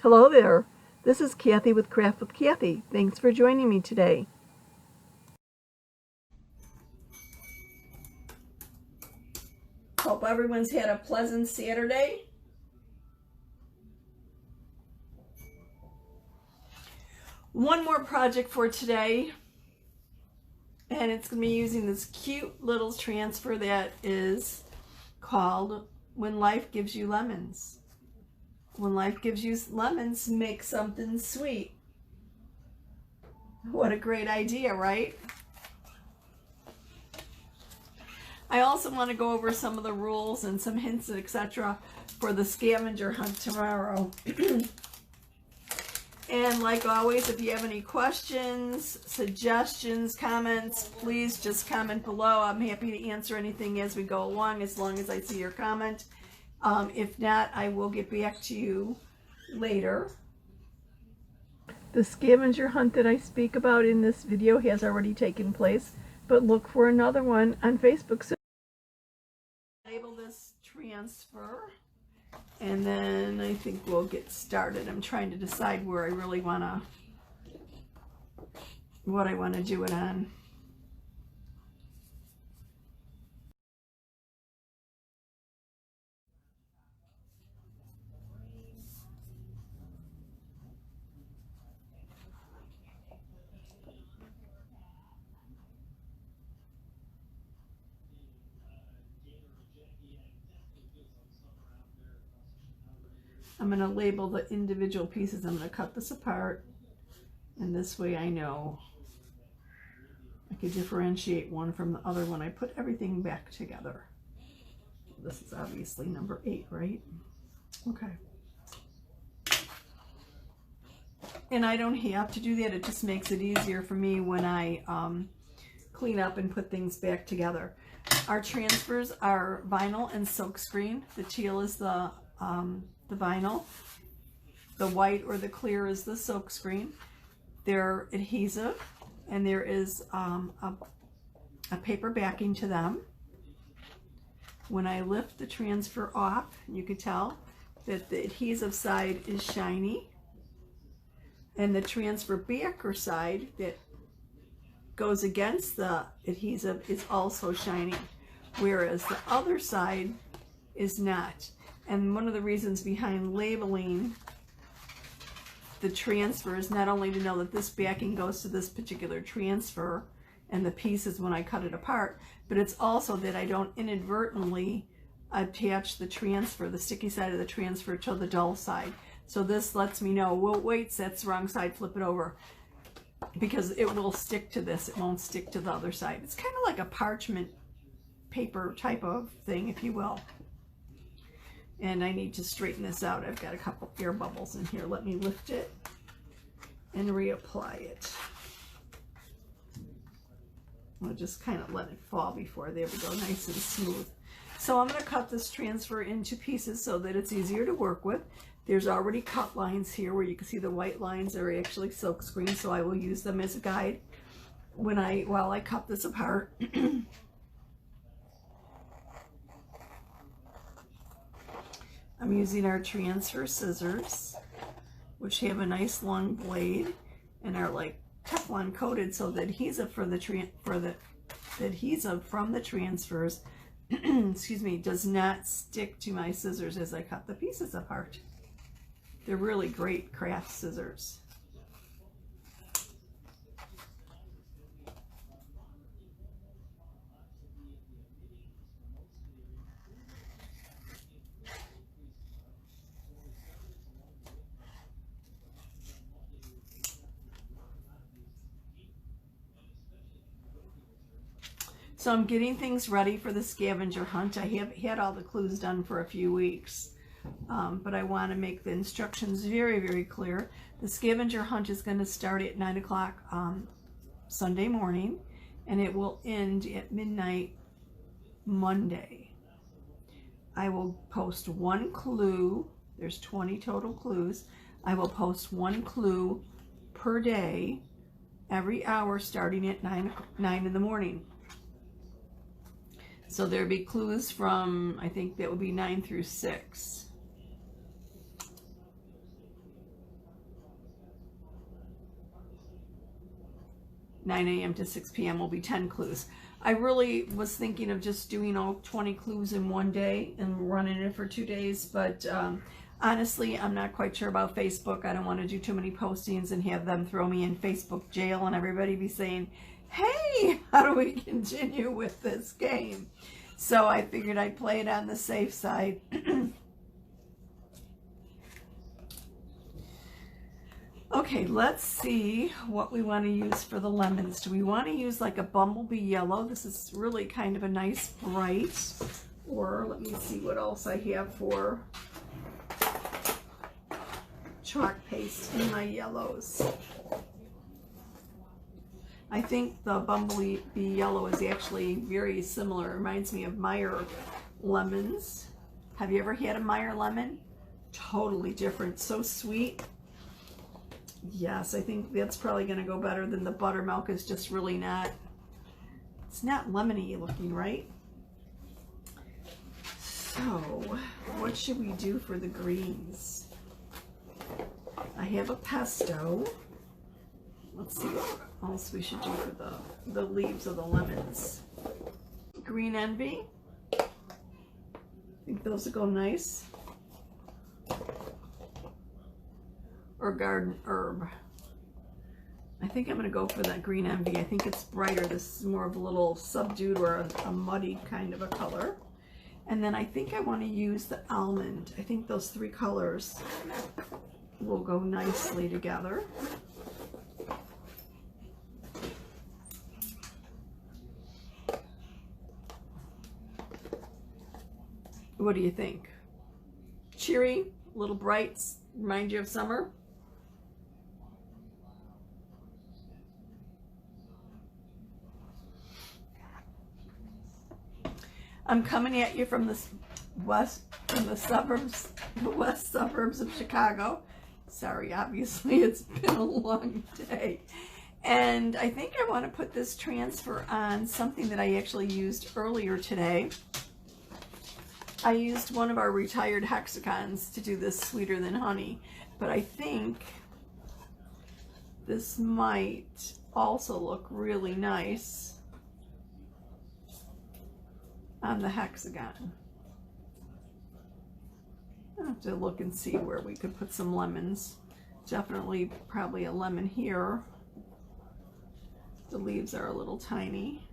Hello there, this is Kathy with Craft with Kathy. Thanks for joining me today. Hope everyone's had a pleasant Saturday. One more project for today, and it's going to be using this cute little transfer that is called When Life Gives You Lemons. When life gives you lemons, make something sweet. What a great idea, right? I also want to go over some of the rules and some hints, etc. for the scavenger hunt tomorrow. And like always, if you have any questions, suggestions, comments, please just comment below. I'm happy to answer anything as we go along, as long as I see your comment. If not, I will get back to you later. The scavenger hunt that I speak about in this video has already taken place, but look for another one on Facebook. So label this transfer, and then I think we'll get started. I'm trying to decide where I really what I want to do it on. I'm going to label the individual pieces. I'm going to cut this apart, and this way I know I can differentiate one from the other when I put everything back together. This is obviously number 8, right? Okay. And I don't have to do that. It just makes it easier for me when I clean up and put things back together. Our transfers are vinyl and silkscreen. The teal is the vinyl. The white or the clear is the silkscreen. They're adhesive, and there is a paper backing to them. When I lift the transfer off, you can tell that the adhesive side is shiny, and the transfer backer side that goes against the adhesive is also shiny, whereas the other side is not. And one of the reasons behind labeling the transfer is not only to know that this backing goes to this particular transfer and the pieces when I cut it apart, but it's also that I don't inadvertently attach the transfer, the sticky side of the transfer, to the dull side. So this lets me know, well, wait, that's the wrong side, flip it over, because it will stick to this. It won't stick to the other side. It's kind of like a parchment paper type of thing, if you will. And I need to straighten this out. I've got a couple air bubbles in here. Let me lift it and reapply it. I'll just kind of let it fall before. There we go, nice and smooth. So I'm going to cut this transfer into pieces so that it's easier to work with. There's already cut lines here where you can see the white lines are actually silkscreen, so I will use them as a guide while I cut this apart. I'm using our transfer scissors, which have a nice long blade and are like Teflon coated, so the adhesive adhesive from the transfers excuse me, does not stick to my scissors as I cut the pieces apart. They're really great craft scissors. So I'm getting things ready for the scavenger hunt. I have had all the clues done for a few weeks, but I want to make the instructions very, very clear. The scavenger hunt is going to start at 9 o'clock Sunday morning, and it will end at midnight Monday. I will post one clue. There's 20 total clues. I will post one clue per day, every hour, starting at 9 in the morning. So there'll be clues from, I think that would be 9 through 6. 9 a.m. to 6 p.m. will be 10 clues. I really was thinking of just doing all 20 clues in one day and running it for 2 days, but honestly, I'm not quite sure about Facebook. I don't want to do too many postings and have them throw me in Facebook jail and everybody be saying, hey, how do we continue with this game? So I figured I'd play it on the safe side. Okay, let's see what we want to use for the lemons. Do we want to use like a bumblebee yellow? This is really kind of a nice bright. Or let me see what else I have for chalk paste in my yellows. I think the bumblebee yellow is actually very similar. It reminds me of Meyer lemons. Have you ever had a Meyer lemon? Totally different, so sweet. Yes, I think that's probably going to go better than the buttermilk. Is just really not, it's not lemony looking, right? So, what should we do for the greens? I have a pesto. Let's see what else we should do for the leaves of the lemons. Green envy. I think those will go nice. Or garden herb. I think I'm going to go for that green envy. I think it's brighter. This is more of a little subdued or a muddy kind of a color. And then I think I want to use the almond. I think those three colors will go nicely together. What do you think? Cheery, little brights, remind you of summer? I'm coming at you from the west suburbs of Chicago. Sorry, obviously it's been a long day. And I think I want to put this transfer on something that I actually used earlier today. I used one of our retired hexagons to do this Sweeter Than Honey, but I think this might also look really nice on the hexagon. I'll have to look and see where we could put some lemons. Definitely probably a lemon here. The leaves are a little tiny.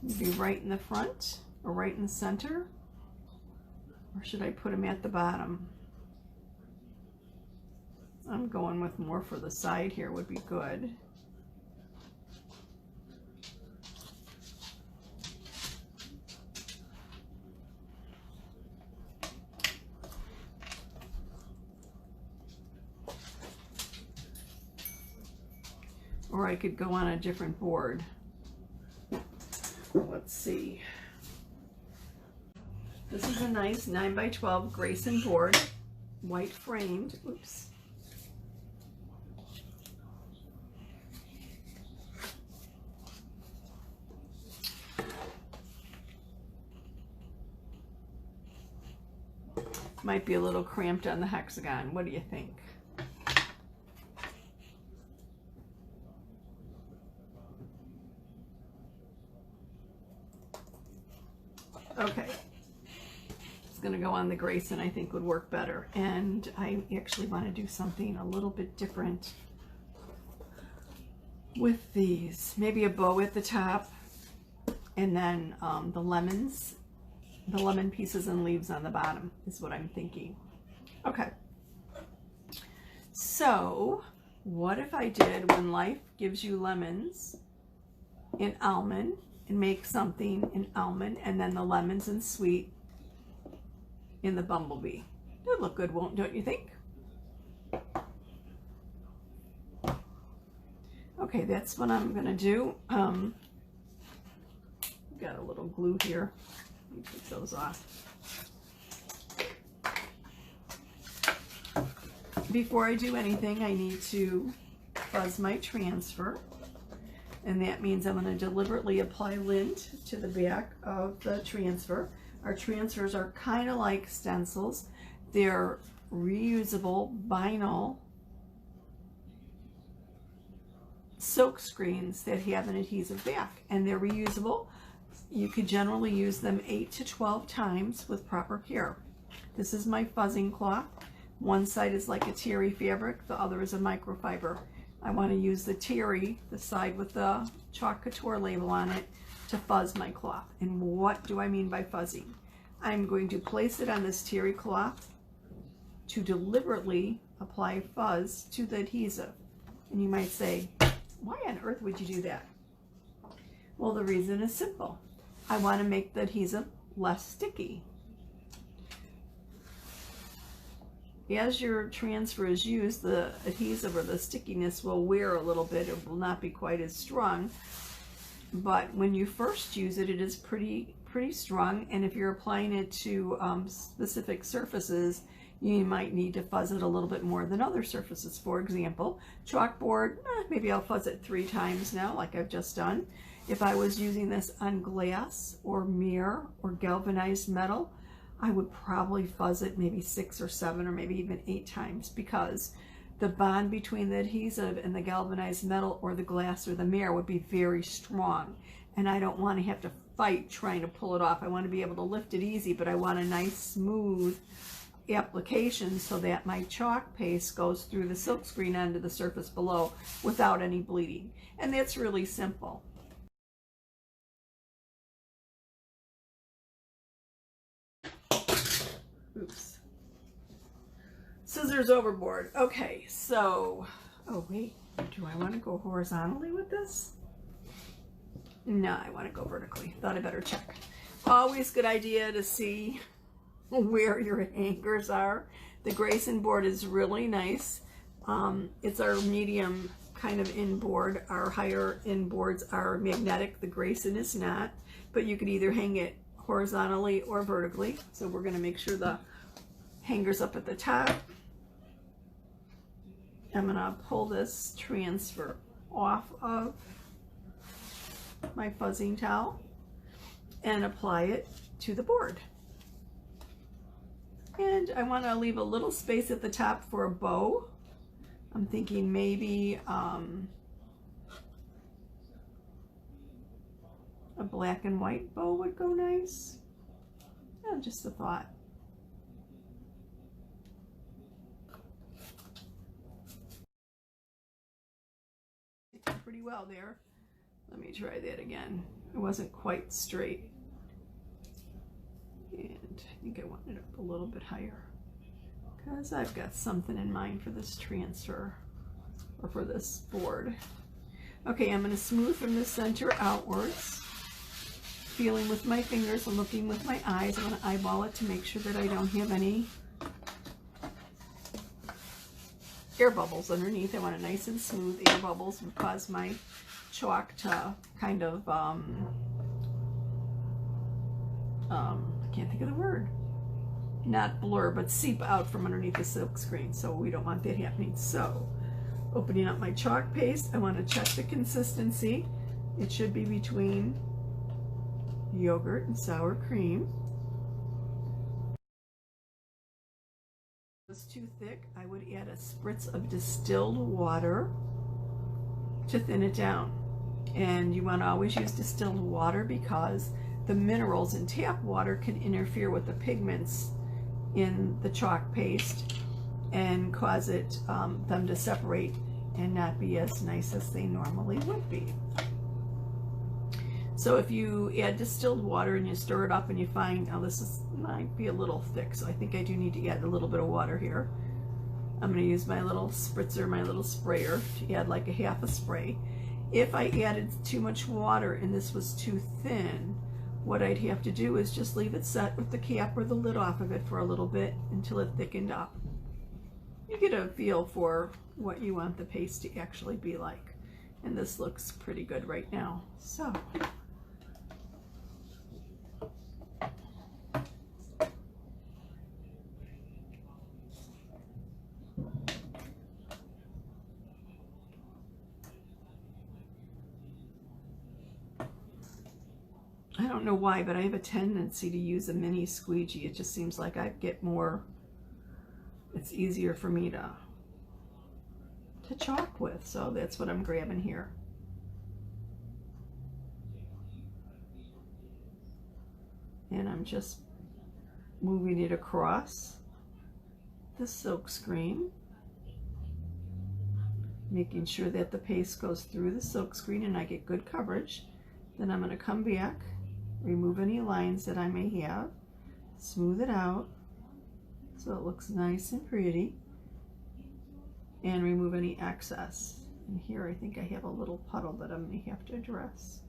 Maybe right in the front or right in the center? Or should I put them at the bottom? I'm going with more for the side here would be good. Or I could go on a different board. Let's see. This is a nice 9x12 Grayson board, white framed. Oops. Might be a little cramped on the hexagon. What do you think? Okay, it's going to go on the Grayson. I think would work better, and I actually want to do something a little bit different with these. Maybe a bow at the top, and then the lemon pieces and leaves on the bottom is what I'm thinking. Okay, so what if I did When Life Gives You Lemons in almond, and make something in almond, and then the lemons and sweet in the bumblebee? That would look good, don't you think? Okay, that's what I'm gonna do. Got a little glue here. Let me take those off. Before I do anything, I need to fuzz my transfer. And that means I'm going to deliberately apply lint to the back of the transfer. Our transfers are kind of like stencils. They're reusable vinyl silk screens that have an adhesive back, and they're reusable. You could generally use them 8 to 12 times with proper care. This is my fuzzing cloth. One side is like a terry fabric, the other is a microfiber. I want to use the terry, the side with the Chalk Couture label on it, to fuzz my cloth. And what do I mean by fuzzing? I'm going to place it on this terry cloth to deliberately apply fuzz to the adhesive. And you might say, why on earth would you do that? Well, the reason is simple. I want to make the adhesive less sticky. As your transfer is used, the adhesive or the stickiness will wear a little bit. It will not be quite as strong. But when you first use it, it is pretty strong. And if you're applying it to specific surfaces, you might need to fuzz it a little bit more than other surfaces. For example, chalkboard, maybe I'll fuzz it 3 times now, like I've just done. If I was using this on glass or mirror or galvanized metal, I would probably fuzz it maybe 6 or 7 or maybe even 8 times, because the bond between the adhesive and the galvanized metal or the glass or the mirror would be very strong. And I don't want to have to fight trying to pull it off. I want to be able to lift it easy, but I want a nice smooth application so that my chalk paste goes through the silkscreen onto the surface below without any bleeding. And that's really simple. Oops. Scissors overboard. Okay, so, oh wait, do I want to go horizontally with this? No, I want to go vertically. Thought I better check. Always good idea to see where your hangers are. The Grayson board is really nice. It's our medium kind of inboard. Our higher inboards are magnetic. The Grayson is not, but you could either hang it horizontally or vertically. So we're going to make sure the hanger's up at the top. I'm going to pull this transfer off of my fuzzing towel and apply it to the board. And I want to leave a little space at the top for a bow. I'm thinking maybe a black and white bow would go nice. Yeah, just a thought. Pretty well there. Let me try that again. It wasn't quite straight. And I think I want it up a little bit higher, because I've got something in mind for this transfer, or for this board. Okay, I'm going to smooth from the center outwards, feeling with my fingers and looking with my eyes. I want to eyeball it to make sure that I don't have any air bubbles underneath. I want it nice and smooth. Air bubbles would cause my chalk to kind of I can't think of the word, not blur, but seep out from underneath the silk screen. So we don't want that happening. So opening up my chalk paste, I want to check the consistency. It should be between yogurt and sour cream. If it was too thick, I would add a spritz of distilled water to thin it down. And you want to always use distilled water, because the minerals in tap water can interfere with the pigments in the chalk paste and cause it them to separate and not be as nice as they normally would be. So if you add distilled water and you stir it up and you find, oh, this might be a little thick, so I think I do need to add a little bit of water here. I'm going to use my little spritzer, my little sprayer, to add like a half a spray. If I added too much water and this was too thin, what I'd have to do is just leave it set with the cap or the lid off of it for a little bit until it thickened up. You get a feel for what you want the paste to actually be like. And this looks pretty good right now. So I don't know why, but I have a tendency to use a mini squeegee. It just seems like I get more, it's easier for me to chalk with. So that's what I'm grabbing here. And I'm just moving it across the silk screen, making sure that the paste goes through the silk screen and I get good coverage. Then I'm going to come back, remove any lines that I may have, smooth it out so it looks nice and pretty, and remove any excess. And here I think I have a little puddle that I'm going to have to address.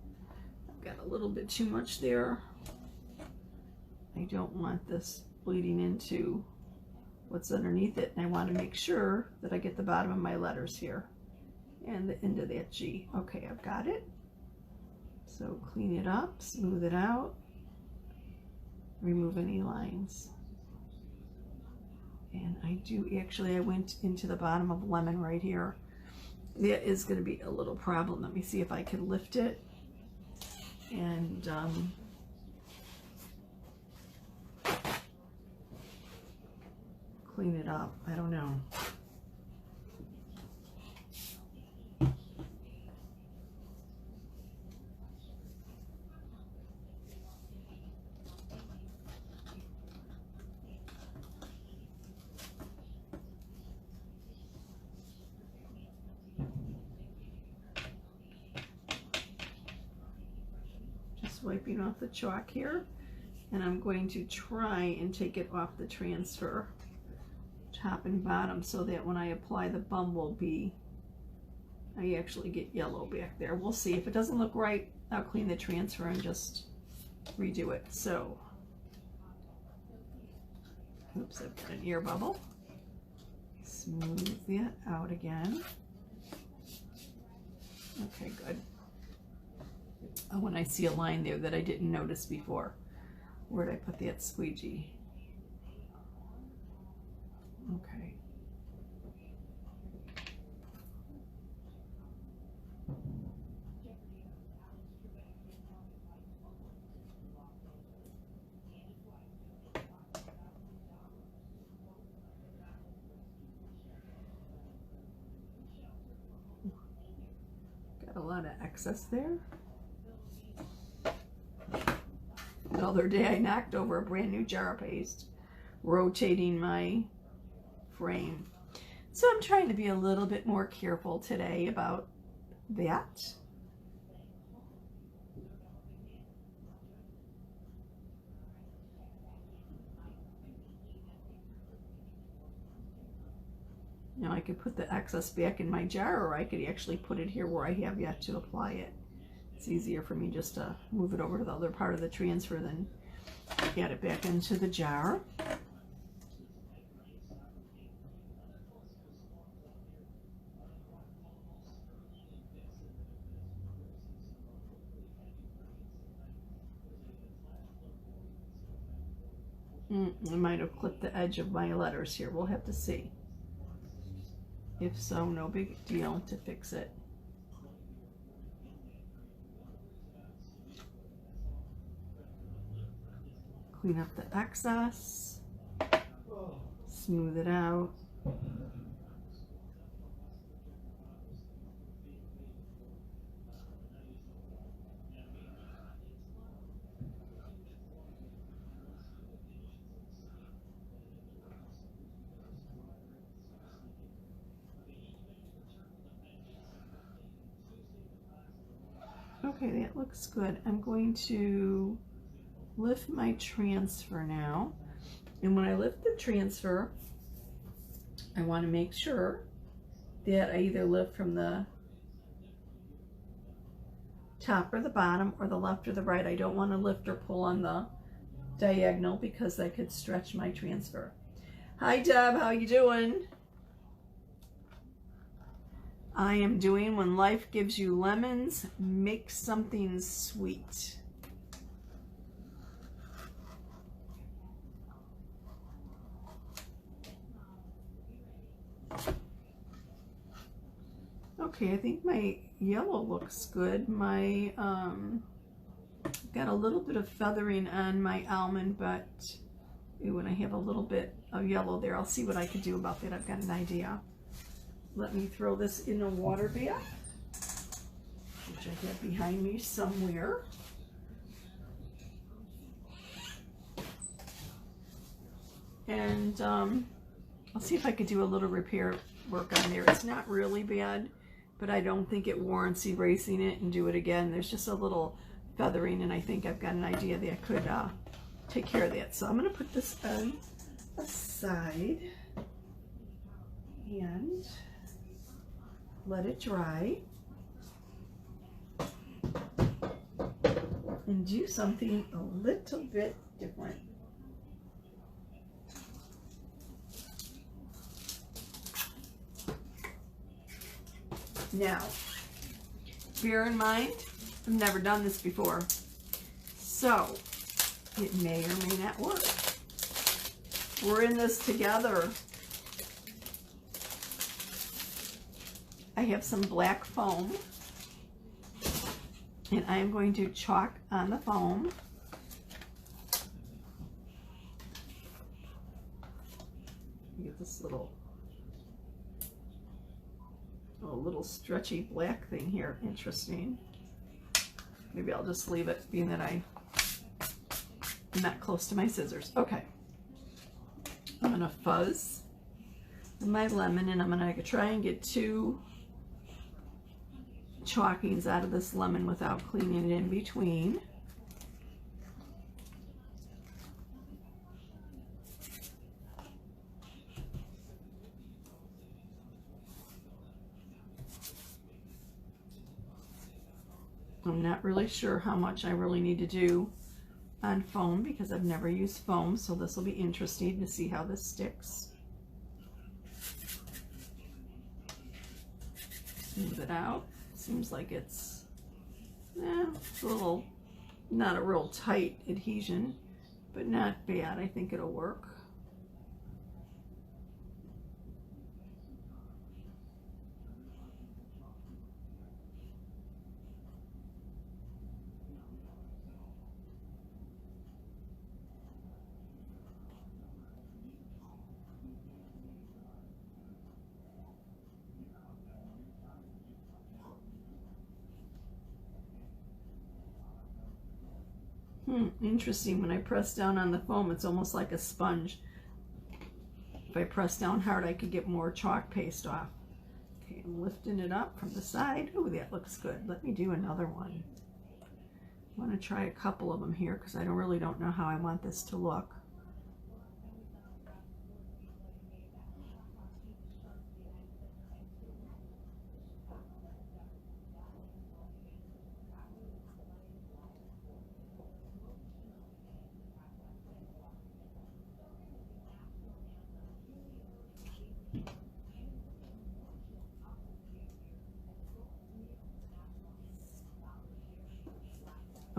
I've got a little bit too much there. I don't want this bleeding into what's underneath it, and I want to make sure that I get the bottom of my letters here and the end of that G. Okay, I've got it. So clean it up, smooth it out, remove any lines. And I went into the bottom of lemon right here. That is going to be a little problem. Let me see if I can lift it and clean it up. I don't know. Just wiping off the chalk here, and I'm going to try and take it off the transfer, top and bottom, so that when I apply the bumblebee, I actually get yellow back there. We'll see. If it doesn't look right, I'll clean the transfer and just redo it. So, oops, I've got an ear bubble. Smooth that out again. Okay, good. Oh, when I see a line there that I didn't notice before, where'd I put that squeegee? Okay. Got a lot of excess there. The other day I knocked over a brand new jar of paste, rotating my frame. So I'm trying to be a little bit more careful today about that. Now I could put the excess back in my jar, or I could actually put it here where I have yet to apply it. It's easier for me just to move it over to the other part of the transfer than get it back into the jar. I might have clipped the edge of my letters here. We'll have to see. If so, no big deal to fix it. Clean up the excess, smooth it out. Okay, that looks good. I'm going to lift my transfer now. And when I lift the transfer, I want to make sure that I either lift from the top or the bottom, or the left or the right. I don't want to lift or pull on the diagonal because that could stretch my transfer. Hi Deb, how you doing? I am doing When Life Gives You Lemons, Make Something Sweet. Okay, I think my yellow looks good. My got got a little bit of feathering on my almond, but when I have a little bit of yellow there, I'll see what I could do about that. I've got an idea. Let me throw this in a water bath, which I have behind me somewhere. And I'll see if I could do a little repair work on there. It's not really bad, but I don't think it warrants erasing it and do it again. There's just a little feathering, and I think I've got an idea that I could take care of that. So I'm going to put this on aside and let it dry and do something a little bit different. Now, bear in mind, I've never done this before, so it may or may not work. We're in this together. I have some black foam, and I am going to chalk on the foam. Get this little stretchy black thing here. Interesting. Maybe I'll just leave it, being that I'm not close to my scissors. Okay. I'm going to fuzz my lemon, and I'm going to try and get 2 chalkings out of this lemon without cleaning it in between. I'm not really sure how much I really need to do on foam because I've never used foam, so this will be interesting to see how this sticks. Smooth it out. Seems like it's a little, not a real tight adhesion, but not bad. I think it'll work. Interesting. When I press down on the foam, it's almost like a sponge. If I press down hard, I could get more chalk paste off. Okay, I'm lifting it up from the side. Oh, that looks good. Let me do another one. I want to try a couple of them here because I really don't know how I want this to look.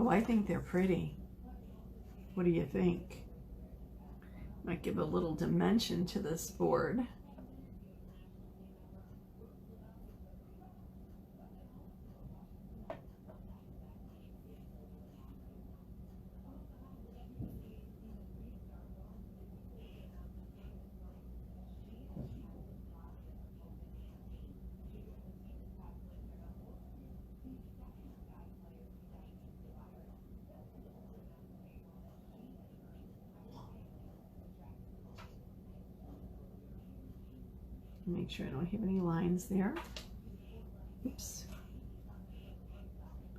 Oh, I think they're pretty. What do you think? Might give a little dimension to this board. Make sure I don't have any lines there. Oops.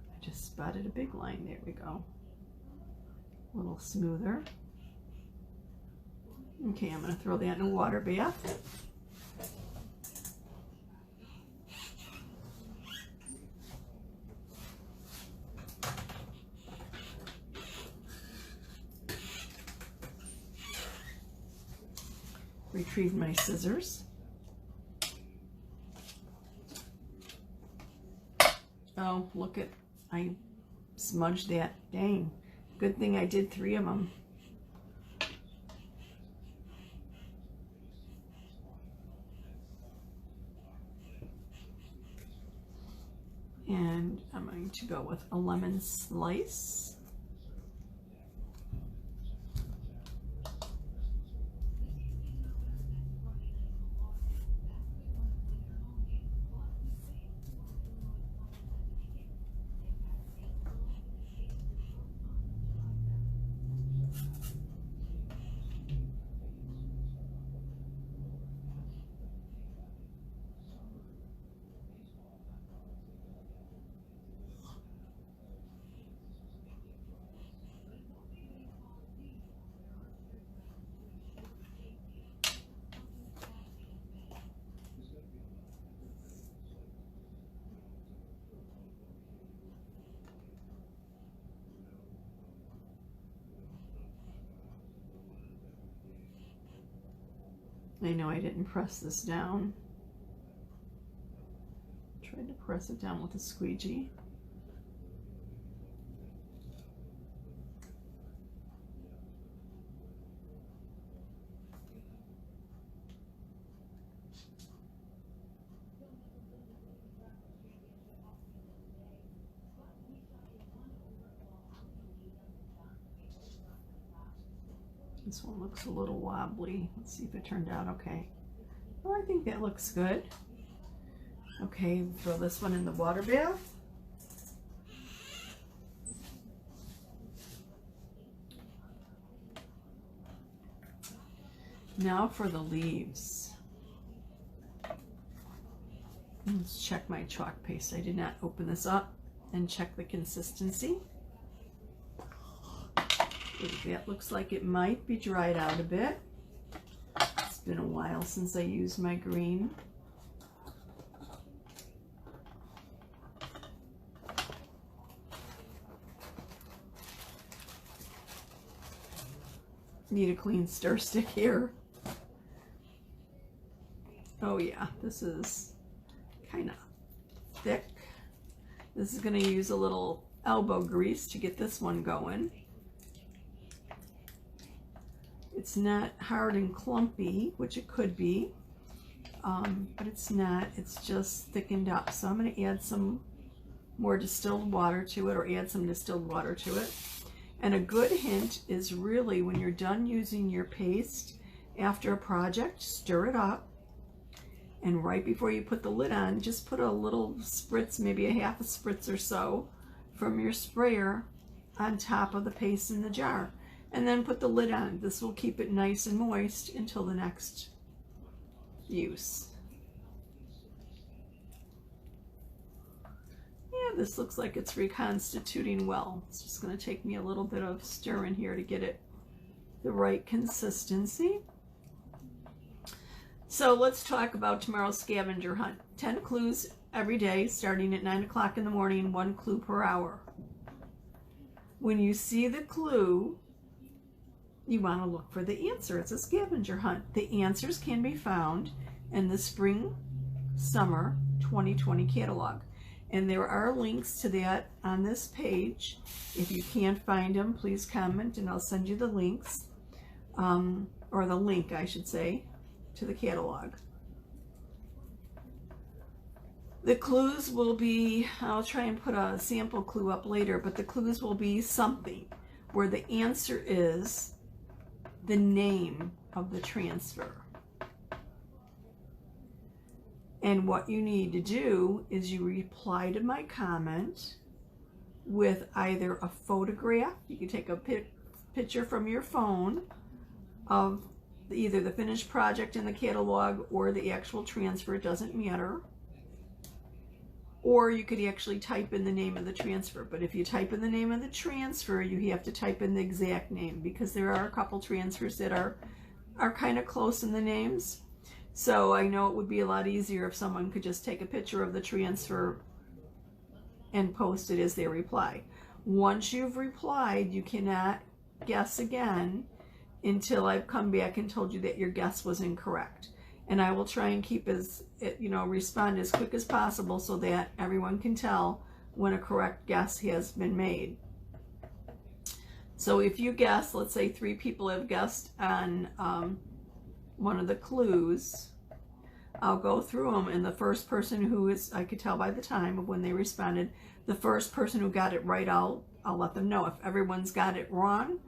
I just spotted a big line. There we go. A little smoother. Okay, I'm going to throw that in a water bath. Retrieve my scissors. Oh, look at, I smudged that. Dang. Good thing I did 3 of them. And I'm going to go with a lemon slice. I know I didn't press this down. Tried to press it down with a squeegee. This one looks a little wobbly. Let's see if it turned out okay. Well, I think that looks good. Okay, throw this one in the water bath. Now for the leaves. Let's check my chalk paste. I did not open this up and check the consistency. That looks like it might be dried out a bit. It's been a while since I used my green. Need a clean stir stick here. Oh yeah, this is kind of thick. This is going to use a little elbow grease to get this one going. It's not hard and clumpy, which it could be, but it's not. It's just thickened up. So I'm going to add some more distilled water to it, or add some distilled water to it. And a good hint is really when you're done using your paste after a project, stir it up. And right before you put the lid on, just put a little spritz, maybe a half a spritz or so from your sprayer on top of the paste in the jar. And then put the lid on. This will keep it nice and moist until the next use. Yeah, this looks like it's reconstituting well. It's just going to take me a little bit of stirring here to get it the right consistency. So let's talk about tomorrow's scavenger hunt. 10 clues every day, starting at 9 o'clock in the morning, 1 clue per hour. When you see the clue, you want to look for the answer. It's a scavenger hunt. The answers can be found in the Spring Summer 2020 catalog. And there are links to that on this page. If you can't find them, please comment and I'll send you the links, or the link, I should say, to the catalog. The clues will be, I'll try and put a sample clue up later, but the clues will be something where the answer is the name of the transfer. And what you need to do is you reply to my comment with either a photograph, you can take a picture from your phone of either the finished project in the catalog or the actual transfer, it doesn't matter. Or you could actually type in the name of the transfer. But if you type in the name of the transfer, you have to type in the exact name, because there are a couple transfers that are kind of close in the names. So I know it would be a lot easier if someone could just take a picture of the transfer and post it as their reply. Once you've replied, you cannot guess again until I've come back and told you that your guess was incorrect. And I will try and keep respond as quick as possible so that everyone can tell when a correct guess has been made. So if you guess, let's say 3 people have guessed on one of the clues, I'll go through them, and the first person who is, I could tell by the time of when they responded, the first person who got it right, I'll let them know. If everyone's got it wrong,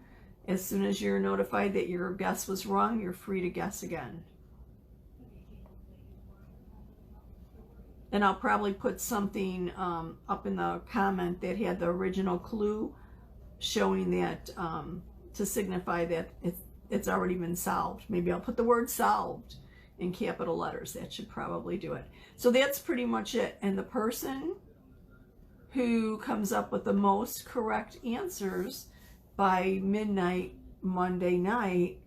as soon as you're notified that your guess was wrong, you're free to guess again. And I'll probably put something up in the comment that had the original clue, showing that to signify that it's already been solved. Maybe I'll put the word solved in capital letters. That should probably do it. So that's pretty much it. And the person who comes up with the most correct answers by midnight Monday night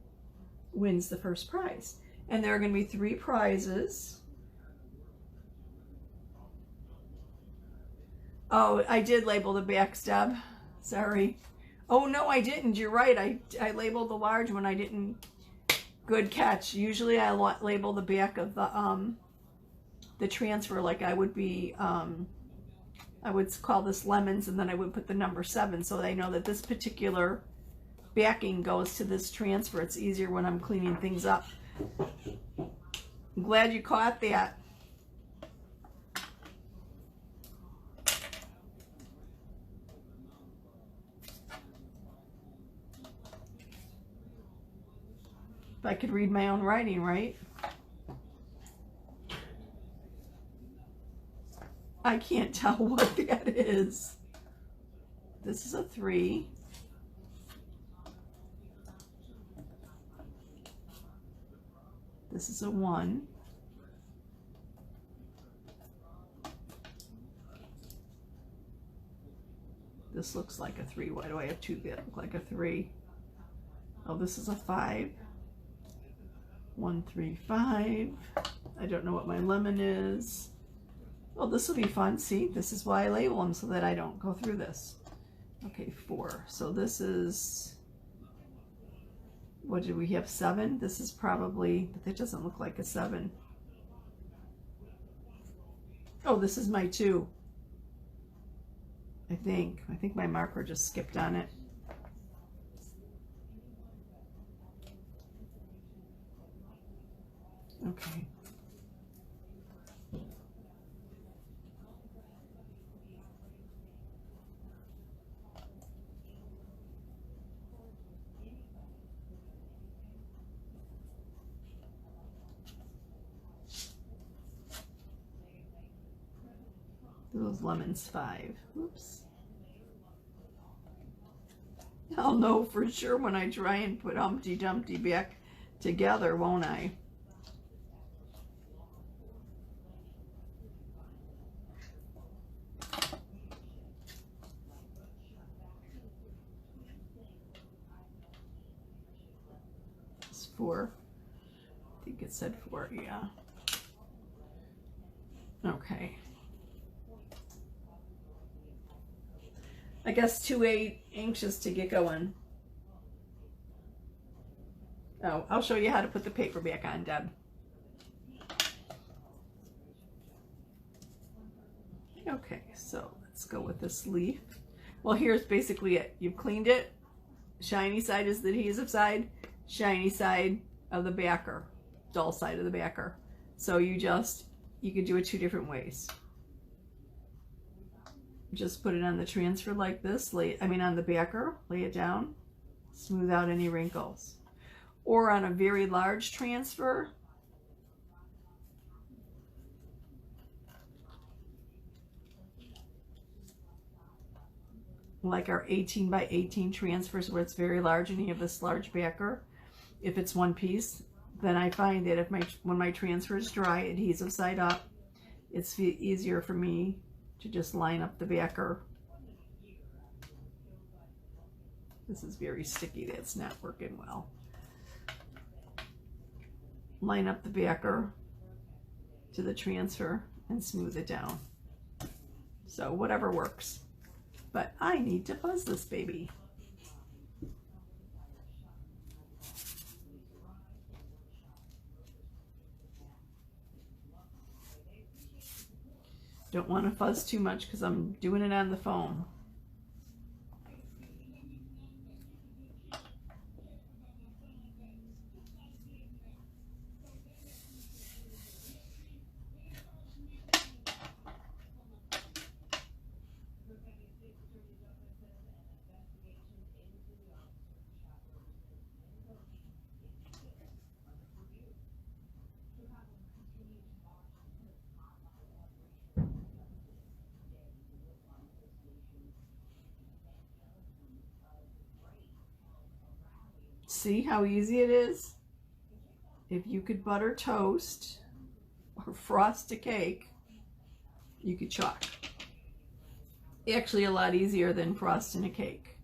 wins the first prize. And there are going to be 3 prizes. Oh, I did label the back stub. Sorry. Oh, no, I didn't. You're right. I labeled the large one. I didn't Good catch. Usually I label the back of the transfer like I would be, I would call this lemons, and then I would put the number 7 so they know that this particular backing goes to this transfer. It's easier when I'm cleaning things up. I'm glad you caught that. If I could read my own writing, right? I can't tell what that is. This is a 3. This is a 1. This looks like a 3. Why do I have 2 that look like a 3? Oh, this is a 5. 1, 3, 5. I don't know what my lemon is. Well, this will be fun. See, this is why I label them, so that I don't go through this. Okay, 4. So this is, what did we have, 7? This is probably, but that doesn't look like a 7. Oh, this is my 2. I think my marker just skipped on it. Okay. Those lemons 5. Oops. I'll know for sure when I try and put Humpty Dumpty back together, won't I? It's 4. I think it said 4, yeah. Okay. I guess too anxious to get going. Oh, I'll show you how to put the paper back on, Deb. Okay, so let's go with this leaf. Well, here's basically it. You've cleaned it. Shiny side is the adhesive side. Shiny side of the backer. Dull side of the backer. So you could do it 2 different ways. Just put it on the transfer like this, on the backer, lay it down, smooth out any wrinkles. Or on a very large transfer, like our 18 by 18 transfers where it's very large and you have this large backer. If it's one piece, then I find that when my transfer is dry, adhesive side up, it's easier for me to just line up the backer. This is very sticky. That's not working well. Line up the backer to the transfer and smooth it down. So whatever works. But I need to fuzz this baby. Don't want to fuzz too much because I'm doing it on the phone. See how easy it is? If you could butter toast or frost a cake, you could chalk. Actually, a lot easier than frosting a cake.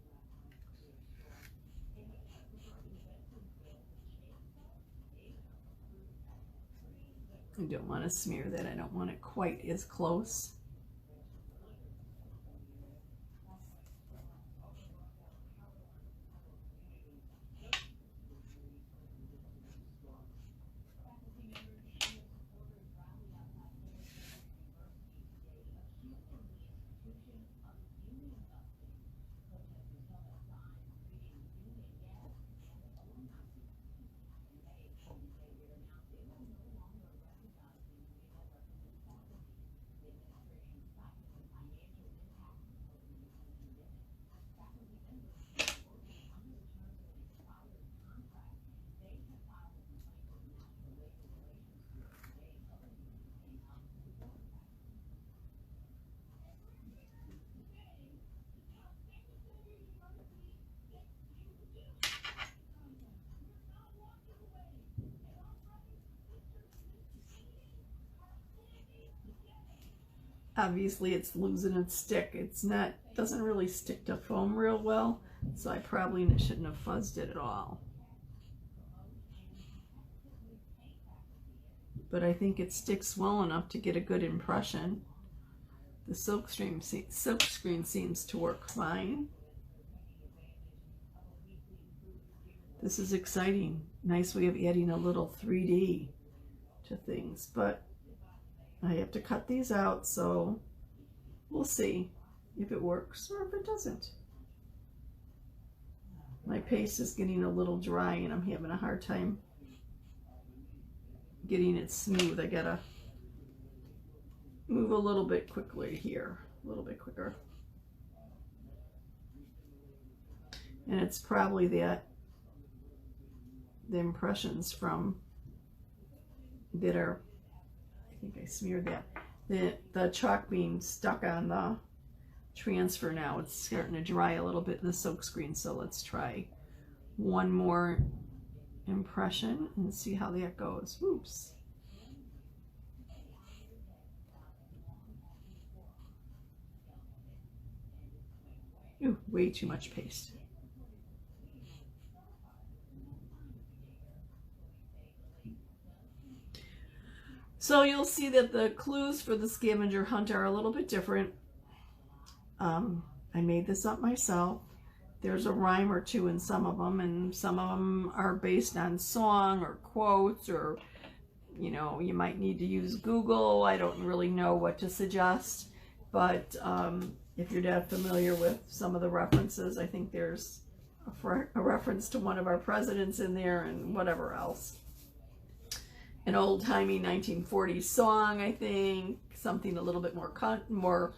I don't want to smear that. I don't want it quite as close. obviously it's losing its stick. It's not, doesn't really stick to foam real well, so I probably shouldn't have fuzzed it at all. But I think it sticks well enough to get a good impression. The silkscreen seems to work fine. This is exciting. Nice way of adding a little 3D to things, but I have to cut these out, so we'll see if it works or if it doesn't. My paste is getting a little dry and I'm having a hard time getting it smooth. I gotta move a little bit quickly here, a little bit quicker. And it's probably that the impressions from that are, I think I smeared that, the chalk being stuck on the transfer now. It's starting to dry a little bit in the silkscreen, so let's try one more impression and see how that goes. Oops. Ooh, way too much paste. So you'll see that the clues for the scavenger hunt are a little bit different. I made this up myself. There's a rhyme or two in some of them, and some of them are based on song or quotes, or, you know, you might need to use Google. I don't really know what to suggest, but if you're not familiar with some of the references, I think there's a reference to one of our presidents in there and whatever else. An old-timey 1940s song, I think, something a little bit more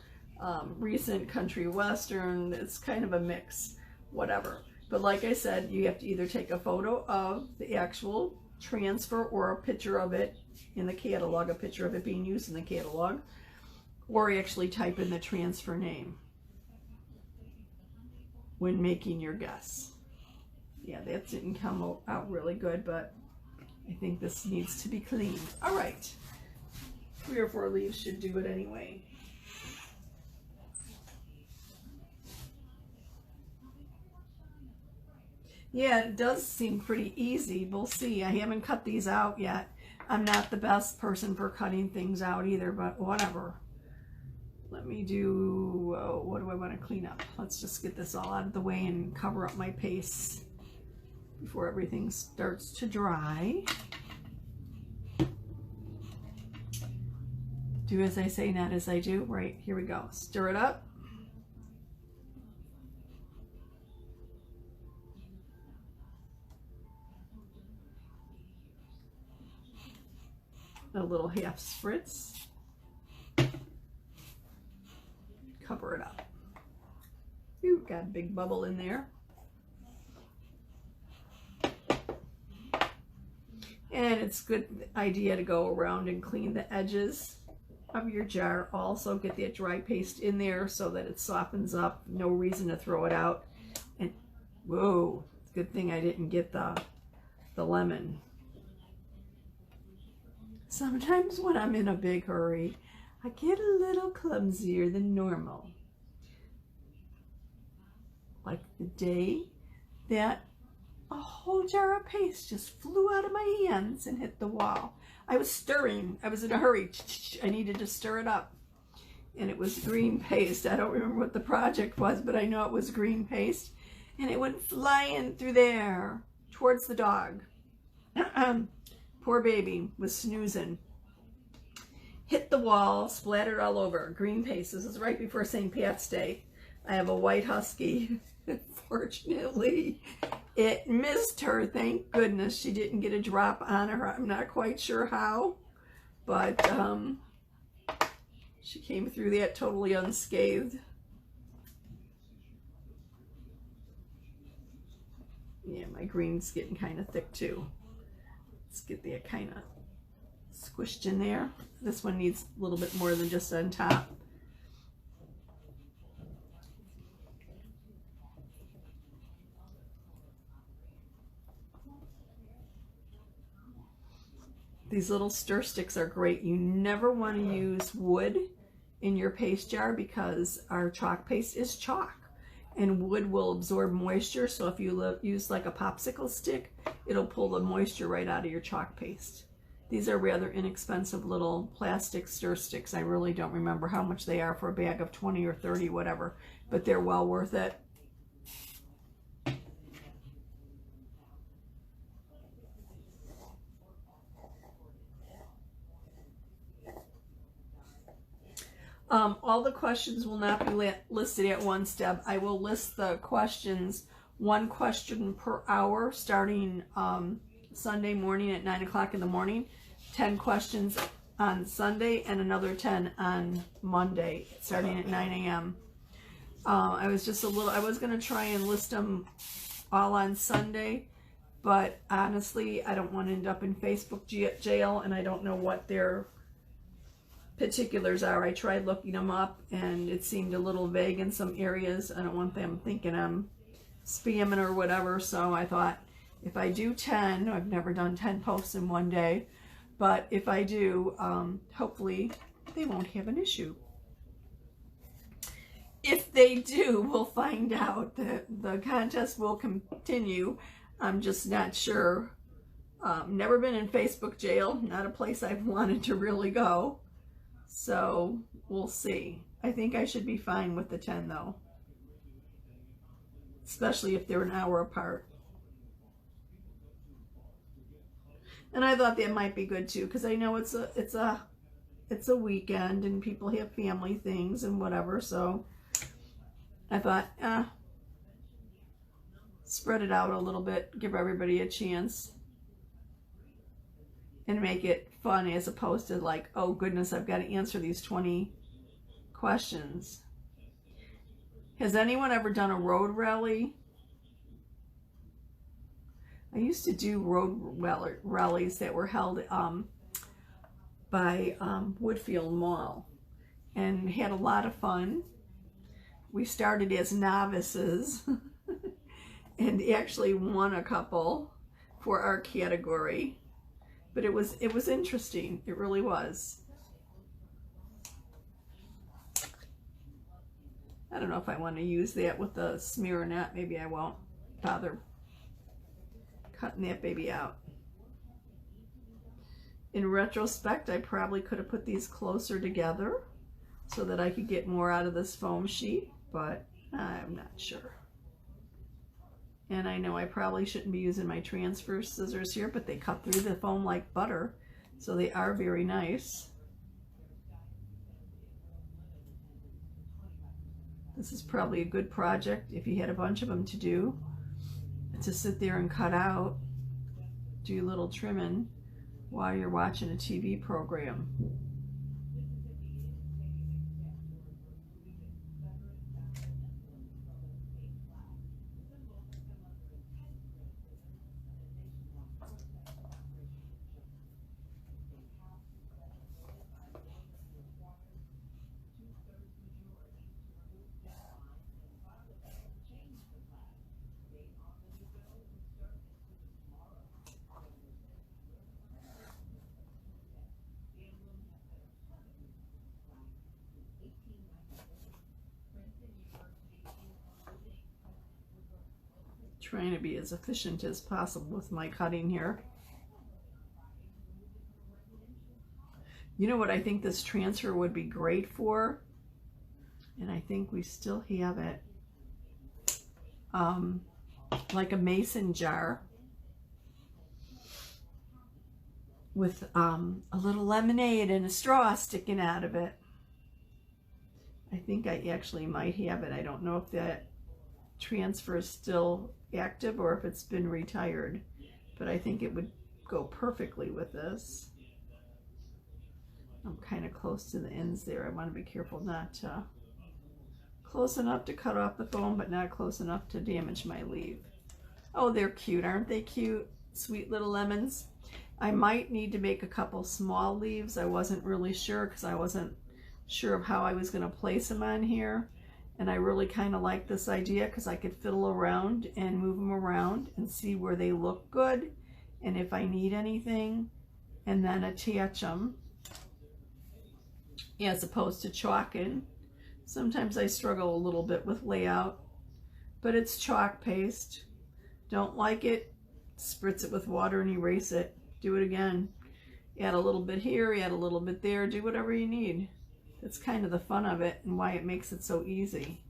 recent country western. It's kind of a mix, whatever. But like I said, you have to either take a photo of the actual transfer or a picture of it in the catalog, a picture of it being used in the catalog, or you actually type in the transfer name when making your guess. Yeah, that didn't come out really good, but I think this needs to be cleaned. All right, 3 or 4 leaves should do it anyway. Yeah, it does seem pretty easy. We'll see. I haven't cut these out yet. I'm not the best person for cutting things out either, but whatever. Let me do, what do I want to clean up? Let's just get this all out of the way and cover up my paste before everything starts to dry. Do as I say, not as I do. Right, here we go. Stir it up. A little half spritz. Cover it up. Ooh, got a big bubble in there. And it's a good idea to go around and clean the edges of your jar. Also get that dry paste in there so that it softens up. No reason to throw it out. And whoa, good thing I didn't get the lemon. Sometimes when I'm in a big hurry, I get a little clumsier than normal. Like the day that a whole jar of paste just flew out of my hands and hit the wall. I was stirring. I was in a hurry. I needed to stir it up. And it was green paste. I don't remember what the project was, but I know it was green paste. And it went flying through there towards the dog. Poor baby was snoozing. Hit the wall, splattered all over. Green paste. This is right before St. Pat's Day. I have a white husky. Fortunately, it missed her. Thank goodness she didn't get a drop on her. I'm not quite sure how, but she came through that totally unscathed. Yeah, my green's getting kind of thick too. Let's get that kind of squished in there. This one needs a little bit more than just on top. These little stir sticks are great. You never want to use wood in your paste jar, because our chalk paste is chalk and wood will absorb moisture. So if you use like a popsicle stick, it'll pull the moisture right out of your chalk paste. These are rather inexpensive little plastic stir sticks. I really don't remember how much they are for a bag of 20 or 30, whatever, but they're well worth it. All the questions will not be listed at once, Deb. I will list the questions, 1 question per hour, starting Sunday morning at 9 o'clock in the morning, 10 questions on Sunday, and another 10 on Monday, starting at 9 a.m. I was going to try and list them all on Sunday, but honestly, I don't want to end up in Facebook jail, and I don't know what their particulars are. I tried looking them up and it seemed a little vague in some areas. I don't want them thinking I'm spamming or whatever, so I thought if I do 10, I've never done 10 posts in one day, but if I do, hopefully they won't have an issue. If they do, we'll find out. The contest will continue. I'm just not sure. Never been in Facebook jail, not a place I've wanted to really go. So we'll see. I think I should be fine with the 10 though, especially if they're an hour apart. And I thought that might be good too, because I know it's a weekend and people have family things and whatever. So I thought, spread it out a little bit, give everybody a chance, and make it fun, as opposed to like, oh goodness, I've got to answer these 20 questions. Has anyone ever done a road rally? I used to do road rallies that were held by Woodfield Mall, and had a lot of fun. We started as novices and actually won a couple for our category. But it was interesting. It really was. I don't know if I want to use that with the smear or not. Maybe I won't bother cutting that baby out. In retrospect, I probably could have put these closer together so that I could get more out of this foam sheet, but I'm not sure. And I know I probably shouldn't be using my transfer scissors here, but they cut through the foam like butter, so they are very nice. This is probably a good project if you had a bunch of them to do, to sit there and cut out, do a little trimming while you're watching a TV program. Trying to be as efficient as possible with my cutting here. You know what I think this transfer would be great for? And I think we still have it. Like a mason jar with a little lemonade and a straw sticking out of it. I think I actually might have it. I don't know if that transfer is still active or if it's been retired, but I think it would go perfectly with this. I'm kind of close to the ends there. I want to be careful not to, close enough to cut off the foam, but not close enough to damage my leaf. Oh, they're cute. Aren't they cute? Sweet little lemons. I might need to make a couple small leaves. I wasn't really sure because I wasn't sure of how I was going to place them on here. And I really kind of like this idea because I could fiddle around and move them around and see where they look good and if I need anything, and then attach them as opposed to chalking. Sometimes I struggle a little bit with layout, but it's chalk paste. Don't like it, spritz it with water and erase it. Do it again. Add a little bit here, add a little bit there, do whatever you need. That's kind of the fun of it and why it makes it so easy.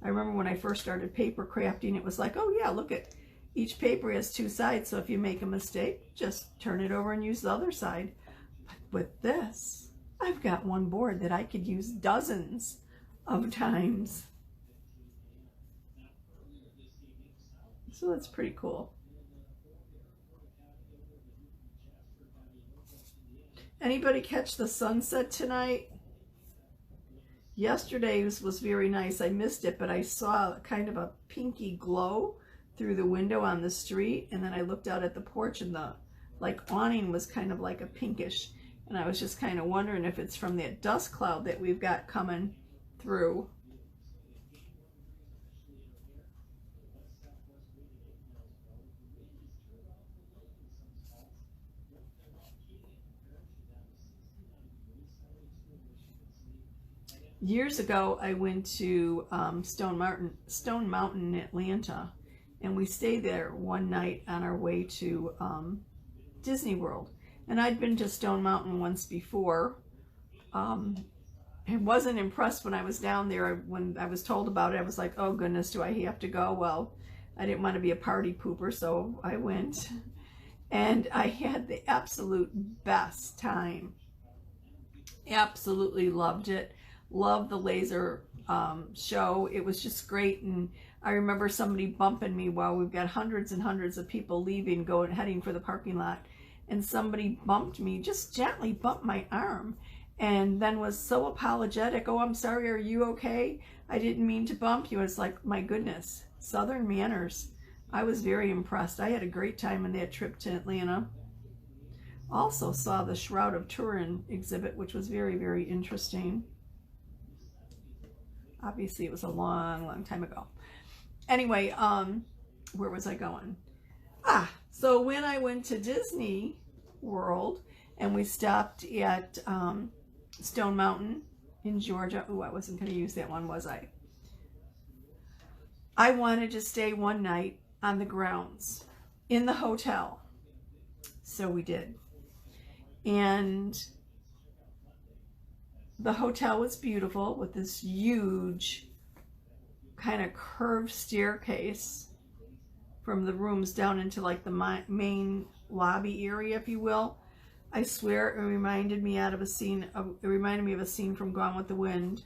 I remember when I first started paper crafting, it was like, oh yeah, look at each paper has two sides, so if you make a mistake, just turn it over and use the other side. But with this, I've got one board that I could use dozens of times. So that's pretty cool. Anybody catch the sunset tonight? Yesterday's was very nice. I missed it, but I saw kind of a pinky glow through the window on the street, and then I looked out at the porch and the awning was kind of like a pinkish, and I was just kind of wondering if it's from that dust cloud that we've got coming through. Years ago, I went to Stone Mountain in Atlanta, and we stayed there one night on our way to Disney World. And I'd been to Stone Mountain once before. I wasn't impressed when I was down there. When I was told about it, I was like, oh goodness, do I have to go? Well, I didn't want to be a party pooper, so I went. And I had the absolute best time. Absolutely loved it. Loved the laser show. It was just great. And I remember somebody bumping me while we've got hundreds and hundreds of people leaving, heading for the parking lot. And somebody bumped me, just gently bumped my arm, and then was so apologetic. Oh, I'm sorry, are you okay? I didn't mean to bump you. It's like, my goodness, Southern manners. I was very impressed. I had a great time on that trip to Atlanta. Also saw the Shroud of Turin exhibit, which was very, very interesting. Obviously, it was a long, long time ago. Anyway, where was I going? So when I went to Disney World and we stopped at Stone Mountain in Georgia. Oh, I wasn't going to use that one, was I? I wanted to stay one night on the grounds in the hotel. So we did. And the hotel was beautiful with this huge kind of curved staircase from the rooms down into like the main lobby area, if you will. I swear it reminded me of a scene from Gone with the Wind.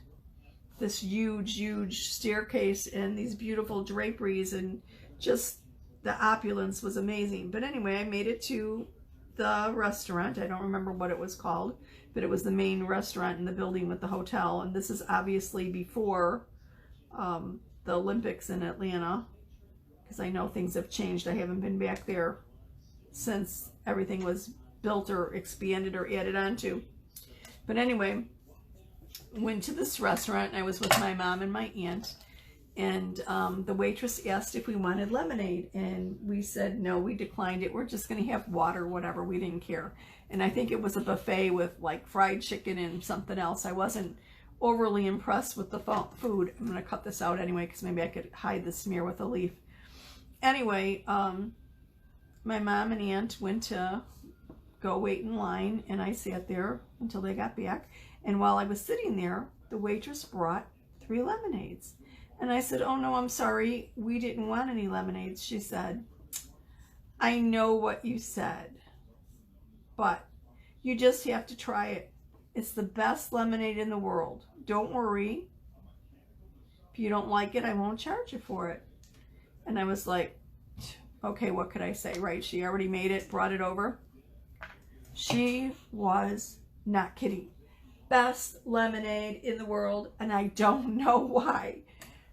This huge, huge staircase and these beautiful draperies, and just the opulence was amazing. But anyway, I made it to the restaurant. I don't remember what it was called, but it was the main restaurant in the building with the hotel. And this is obviously before the Olympics in Atlanta, because I know things have changed. I haven't been back there since everything was built or expanded or added onto. But anyway, went to this restaurant, and I was with my mom and my aunt, and the waitress asked if we wanted lemonade, and we said no, we declined it. We're just going to have water, whatever. We didn't care. And I think it was a buffet with like fried chicken and something else. I wasn't overly impressed with the food. I'm going to cut this out anyway, because maybe I could hide the smear with a leaf. Anyway, my mom and aunt went to go wait in line, and I sat there until they got back. And while I was sitting there, the waitress brought 3 lemonades. And I said, oh no, I'm sorry, we didn't want any lemonades. She said, I know what you said, but you just have to try it. It's the best lemonade in the world. Don't worry. If you don't like it, I won't charge you for it. And I was like, okay, what could I say, right? She already made it, brought it over. She was not kidding. Best lemonade in the world, and I don't know why.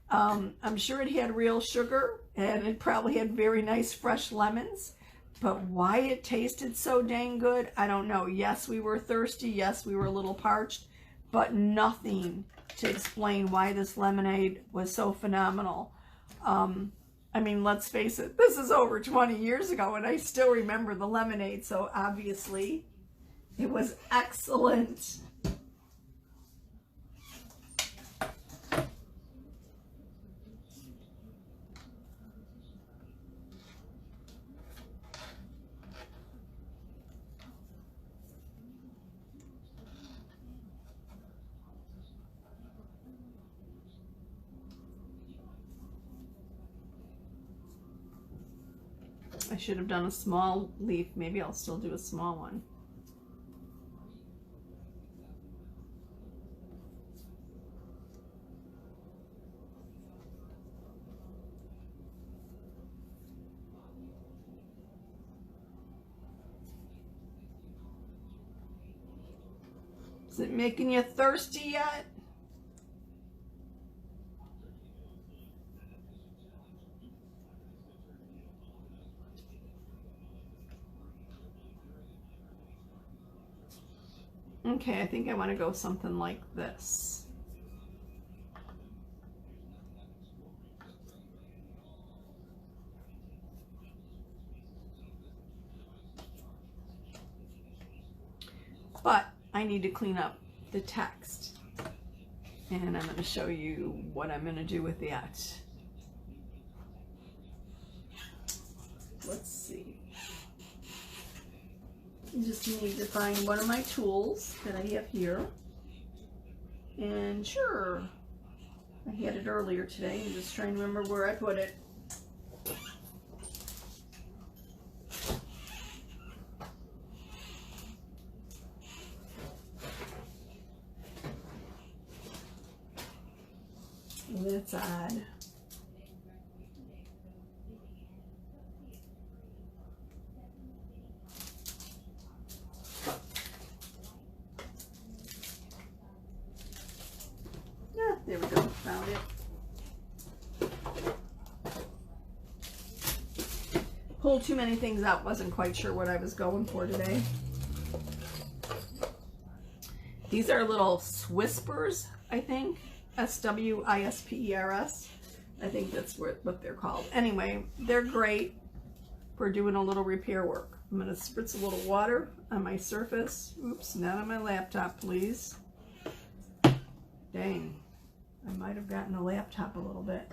I'm sure it had real sugar, and it probably had very nice fresh lemons, but why it tasted so dang good, I don't know. Yes, we were thirsty. Yes, we were a little parched, but nothing to explain why this lemonade was so phenomenal. I mean, let's face it, this is over 20 years ago, and I still remember the lemonade, so obviously it was excellent. I should have done a small leaf. Maybe I'll still do a small one. Is it making you thirsty yet? Okay, I think I want to go something like this. But I need to clean up the text. And I'm going to show you what I'm going to do with that. Let's see. I just need to find one of my tools that I have here. And sure, I had it earlier today. I'm just trying to remember where I put it. That's odd. Yeah, there we go. Found it. Pulled too many things out. Wasn't quite sure what I was going for today. These are little Swispers, I think. S-W-I-S-P-E-R-S. I think that's what they're called. Anyway, they're great for doing a little repair work. I'm going to spritz a little water on my surface. Oops, not on my laptop, please. Dang, I might have gotten the laptop a little bit.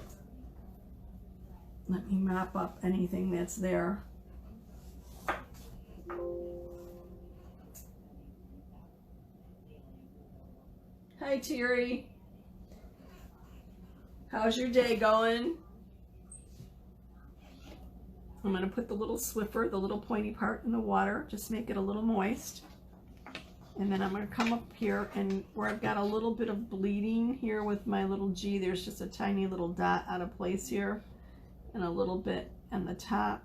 Let me mop up anything that's there. Hi, Terry. How's your day going? I'm going to put the little Swiffer, the little pointy part, in the water. Just make it a little moist. And then I'm going to come up here, and where I've got a little bit of bleeding here with my little G, there's just a tiny little dot out of place here. And a little bit on the top.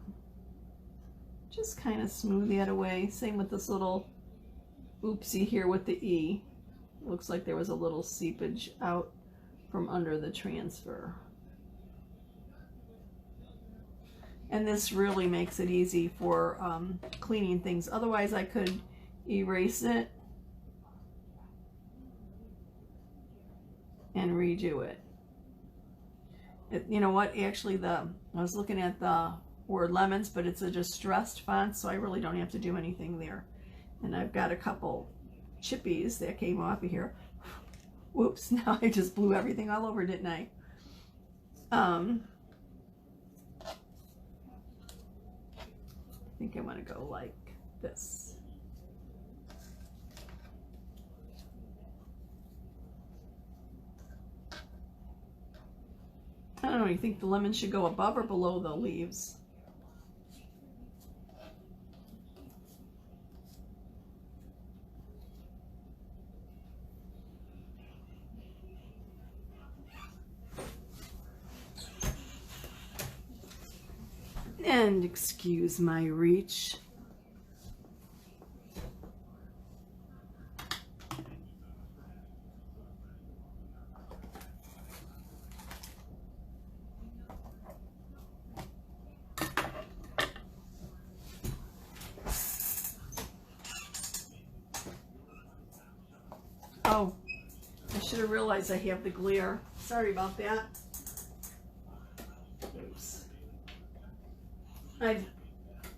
Just kind of smooth that away. Same with this little oopsie here with the E. Looks like there was a little seepage out from under the transfer. And this really makes it easy for cleaning things. Otherwise I could erase it and redo it. You know what, actually I was looking at the word lemons, but it's a distressed font, so I really don't have to do anything there. And I've got a couple chippies that came off of here. Whoops, now I just blew everything all over, didn't I? I think I want to go like this. I don't know, you think the lemon should go above or below the leaves? And excuse my reach. Oh, I should have realized I have the glare. Sorry about that. Oops. I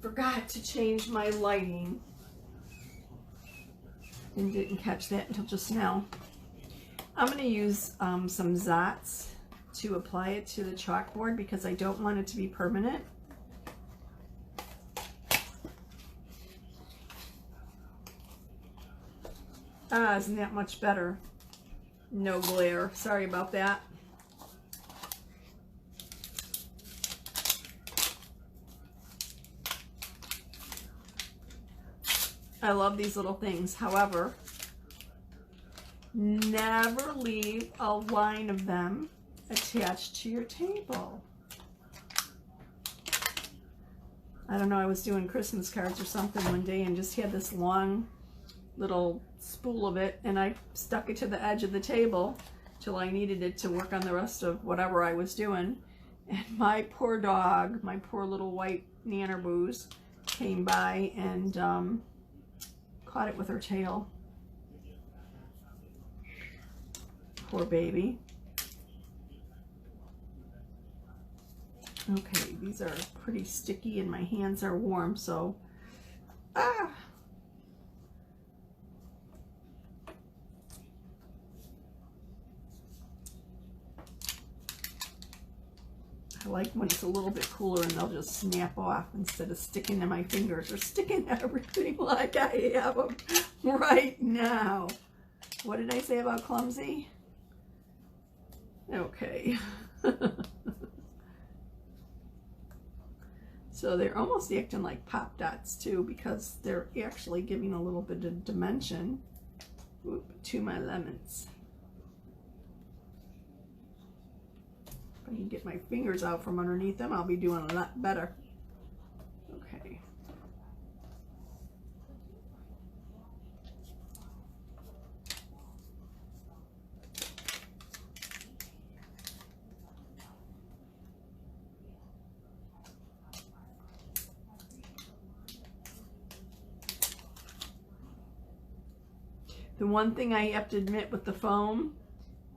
forgot to change my lighting and didn't catch that until just now. I'm going to use some Zots to apply it to the chalkboard because I don't want it to be permanent. Ah, isn't that much better? No glare. Sorry about that. I love these little things. However, never leave a line of them attached to your table. I don't know, I was doing Christmas cards or something one day and just had this long little spool of it, and I stuck it to the edge of the table till I needed it to work on the rest of whatever I was doing. And my poor dog, my poor little white nannerboos, came by and caught it with her tail. Poor baby. Okay, these are pretty sticky and my hands are warm, so I like when it's a little bit cooler and they'll just snap off instead of sticking to my fingers or sticking to everything like I have them right now. What did I say about clumsy? Okay. So they're almost acting like pop dots too, because they're actually giving a little bit of dimension to my lemons. If I can get my fingers out from underneath them, I'll be doing a lot better. Okay. The one thing I have to admit with the foam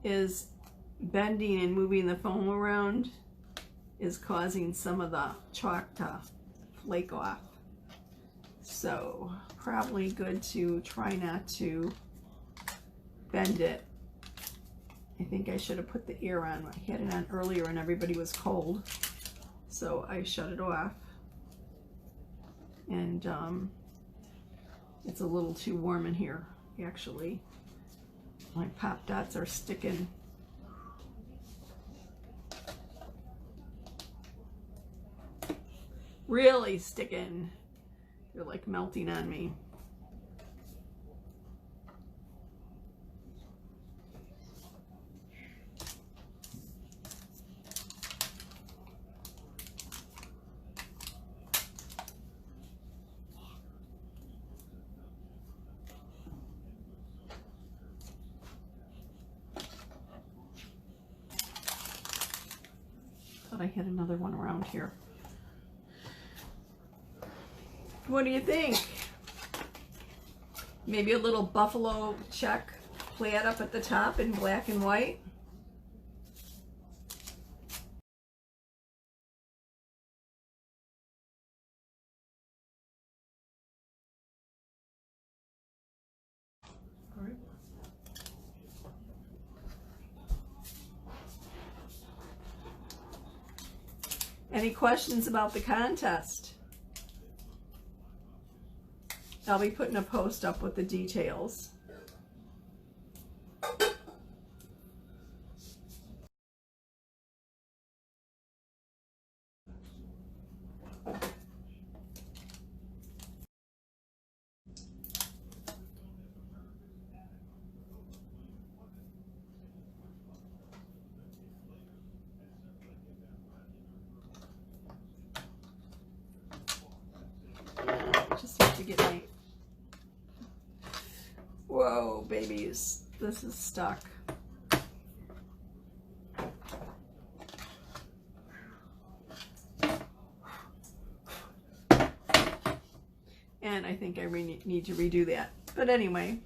is bending and moving the foam around is causing some of the chalk to flake off. So probably good to try not to bend it. I think I should have put the air on. I had it on earlier and everybody was cold, so I shut it off. And it's a little too warm in here. Actually, my pop dots are sticking. Really sticking. They're like melting on me. I had another one around here. What do you think? Maybe a little buffalo check plaid up at the top in black and white. All right. Any questions about the contest? I'll be putting a post up with the details. Just have to get my... Whoa, babies, this is stuck. And I think I need to redo that. But anyway,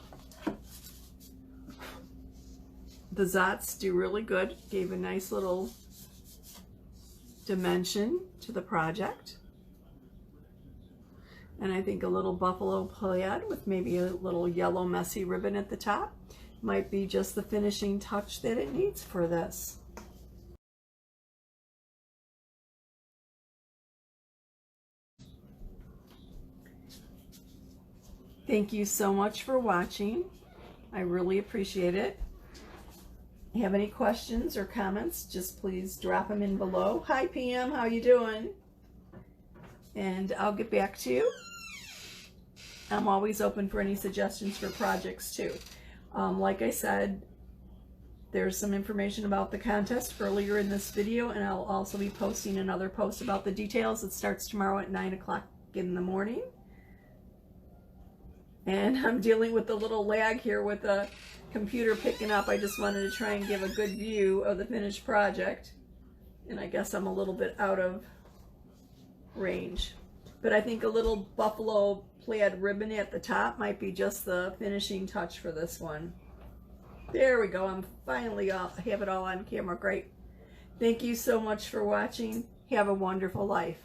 the Zots do really good. Gave a nice little dimension to the project. And I think a little buffalo plaid with maybe a little yellow messy ribbon at the top might be just the finishing touch that it needs for this. Thank you so much for watching. I really appreciate it. If you have any questions or comments, just please drop them in below. Hi PM, how you doing? And I'll get back to you. I'm always open for any suggestions for projects too. Like I said, there's some information about the contest earlier in this video, and I'll also be posting another post about the details. It starts tomorrow at 9 o'clock in the morning. And I'm dealing with a little lag here with the computer picking up. I just wanted to try and give a good view of the finished project. And I guess I'm a little bit out of range. But I think a little buffalo plaid ribbon at the top might be just the finishing touch for this one. There we go. I'm finally have it all on camera. Great. Thank you so much for watching. Have a wonderful life.